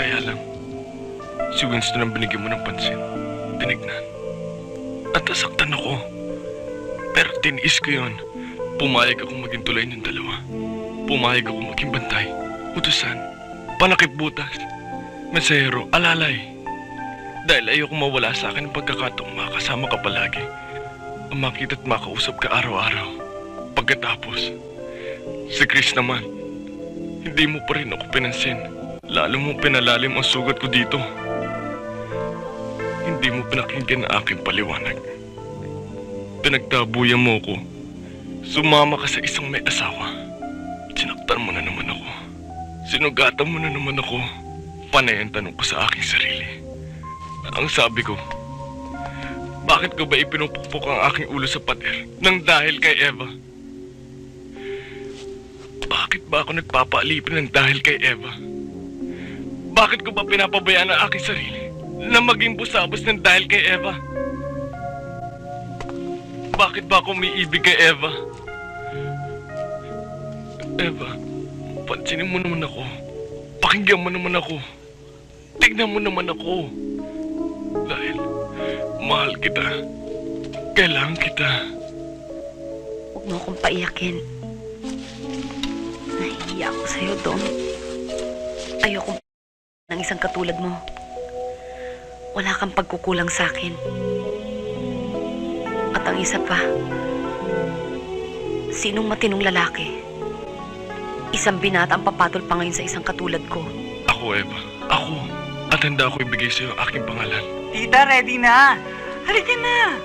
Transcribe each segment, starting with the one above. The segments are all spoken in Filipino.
Kaya lang, si Winston ang binigyan mo ng pansin. Tinignan. At nasaktan ako. Pero tiniis ko yun. Pumayag akong maging tulay ng dalawa. Pumayag akong maging bantay. Utusan. Panakip butas. Mesero. Alalay. Dahil ayoko mawala sa akin ang pagkakataong makasama ka palagi. Ang makita at makausap ka araw-araw. Pagkatapos, si Chris naman, hindi mo pa rin ako pinansin. Lalo mo pinalalim ang sugat ko dito. Hindi mo pinakinggan ang aking paliwanag. Pinagtabuyan mo ko. Sumama ka sa isang may asawa. Sinaktan mo na naman ako. Sinugatan mo na naman ako. Panay ang tanong ko sa aking sarili. Ang sabi ko, bakit ko ba ipinupukpok ang aking ulo sa pader nang dahil kay Eva? Bakit ba ako nagpapaalipin ng dahil kay Eva? Bakit ko ba pinapabayaan ang aking sarili na maging busabos ng dahil kay Eva? Bakit ba ako umiibig kay Eva? Eva, pansinin mo naman ako. Pakinggan mo naman ako. Tignan mo naman ako. Dahil mahal kita. Kailangan kita. Huwag mo akong paiyakin. Nahihiya ako sa'yo, Dom. Ayokong ng isang katulad mo. Wala kang pagkukulang sa akin. At ang isa pa, sinong matinong lalaki? Isang binata ang papatol pa ngayon sa isang katulad ko. Ako, Eva. Ako. At handa ako ibigay sa'yo ang aking pangalan. Tita, ready na! Halika na!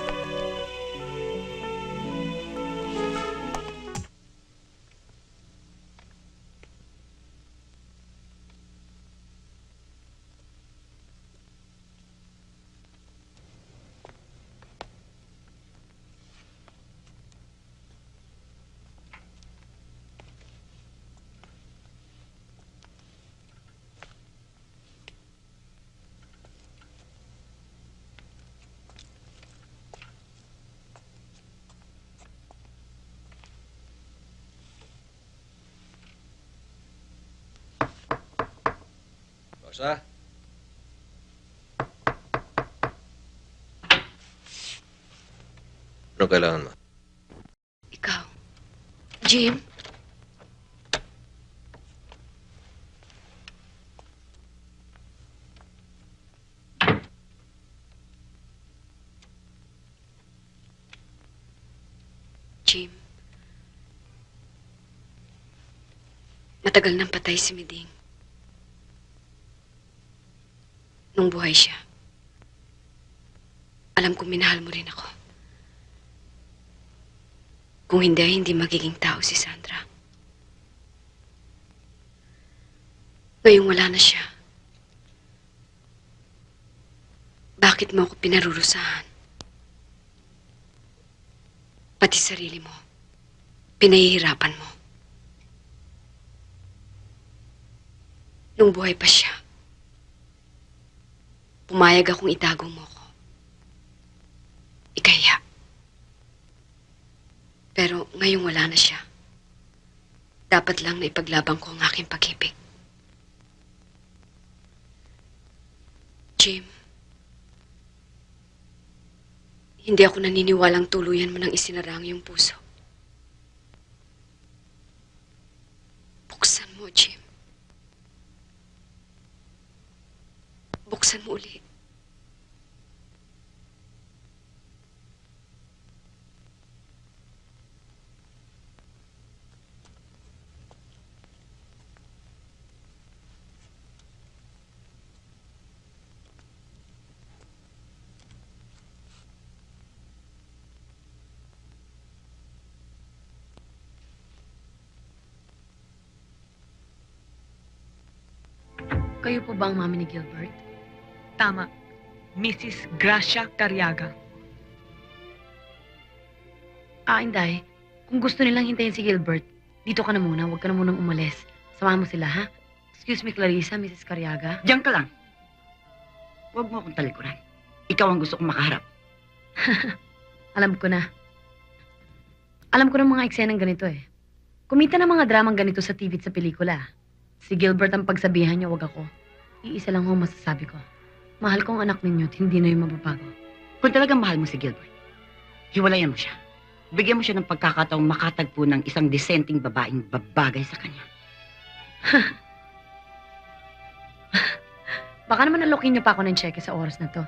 Rosa? Ano kailangan mo? Ikaw. Jim? Jim. Matagal nang patay si Miding. Nung buhay siya, alam kong minahal mo rin ako. Kung hindi magiging tao si Sandra. Ngayong wala na siya, bakit mo ako pinarurusahan? Pati sarili mo, pinahihirapan mo. Nung buhay pa siya, pumayag akong itago mo ko. Ikaya. Pero ngayong wala na siya, dapat lang na ipaglaban ko ang aking pag-ibig. Jim, hindi ako naniniwalang tuluyan mo nang isinara ang iyong puso. Buksan mo, Jim. Buksan mo ulit. Kayo po ba ang mami ni Gilbert? Tama. Mrs. Gracia Cariaga. Inday. Kung gusto nilang hintayin si Gilbert, dito ka na muna. Huwag ka na munang umalis. Samahan mo sila, ha? Excuse me, Clarissa, Mrs. Cariaga. Diyan ka lang. Huwag mo akong talikuran. Ikaw ang gusto kong makaharap. Alam ko na. Alam ko ng mga eksenang ganito eh. Kumita ng mga dramang ganito sa TV at sa pelikula. Si Gilbert ang pagsabihan niya, wag ako. Iisa lang ho masasabi ko. Mahal kong anak ninyo at hindi na yung mababago. Kung talagang mahal mo si Gilbert, hiwalayan mo siya. Bigyan mo siya ng pagkakataong makatagpo ng isang disenteng babaeng babagay sa kanya. Baka naman alokin niyo pa ako ng cheque sa oras na to.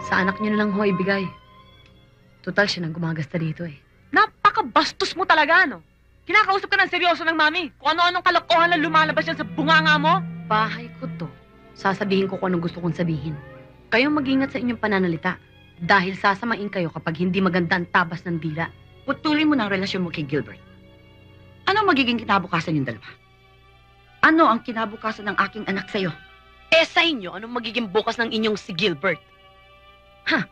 Sa anak niyo na lang ho ibigay. Total siya nang gumagasta dito eh. Napakabastos mo talaga, no? Kinakausap ka ng seryoso ng mami. Kung ano-anong kalokohan lang lumalabas yan sa bunganga mo. Bahay ko to. Sasabihin ko kung anong gusto kong sabihin. Kayong mag-ingat sa inyong pananalita. Dahil sasamain kayo kapag hindi maganda ang tabas ng dila. Putulin mo ng relasyon mo kay Gilbert. Ano magiging kinabukasan yung dalawa? Ano ang kinabukasan ng aking anak sa'yo? Eh sa inyo, anong magiging bukas ng inyong si Gilbert? Ha?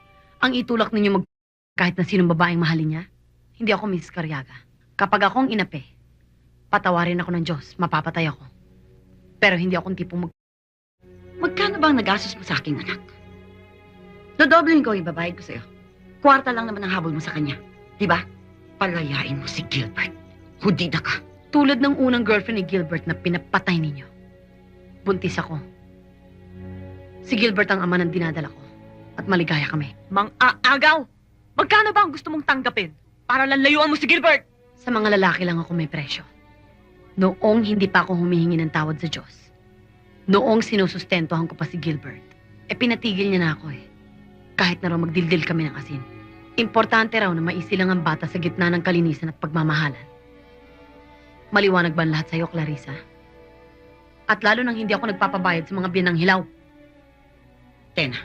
Ang itulak ninyo kahit na sinong babaeng mahalin niya? Hindi ako Mrs. Carriaga. Kapag akong inape, patawarin ako ng Diyos, mapapatay ako. Pero hindi akong tipong Magkano ba ang nagastos mo sa aking anak? Dodoblein ko yung babayad ko sa'yo. Kwarta lang naman ang habol mo sa kanya. Diba? Palayain mo si Gilbert. Hudida ka. Tulad ng unang girlfriend ni Gilbert na pinapatay ninyo. Buntis ako. Si Gilbert ang ama ng dinadala ko. At maligaya kami. Mang-aagaw! Magkano ba ang gusto mong tanggapin? Para lang layuan mo si Gilbert! Sa mga lalaki lang ako may presyo. Noong hindi pa ako humihingi ng tawad sa Diyos. Noong sinusustentohan ko pa si Gilbert. Pinatigil niya na ako eh. Kahit na raw magdildil kami ng asin. Importante raw na maisilang ang bata sa gitna ng kalinisan at pagmamahalan. Maliwanag ba ang lahat sa'yo, Clarissa? At lalo nang hindi ako nagpapabayad sa mga biyanang hilaw. Tena,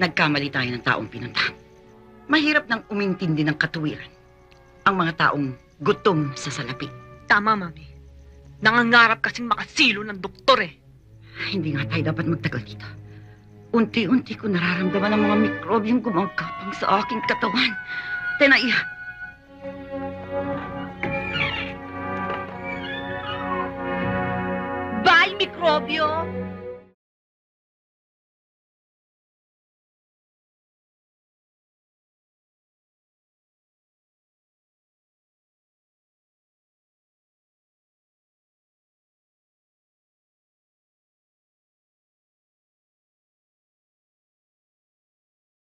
nagkamali tayo ng taong pinuntahan. Mahirap nang umintindi ng katuwiran ang mga taong gutom sa salapi. Tama, mami. Nangangarap kasing makasilo ng doktor eh. Hindi nga tayo dapat magtagal dito. Unti-unti ko nararamdaman ang mga mikrobyong gumagapang sa aking katawan. Tena, Bye, mikrobyo!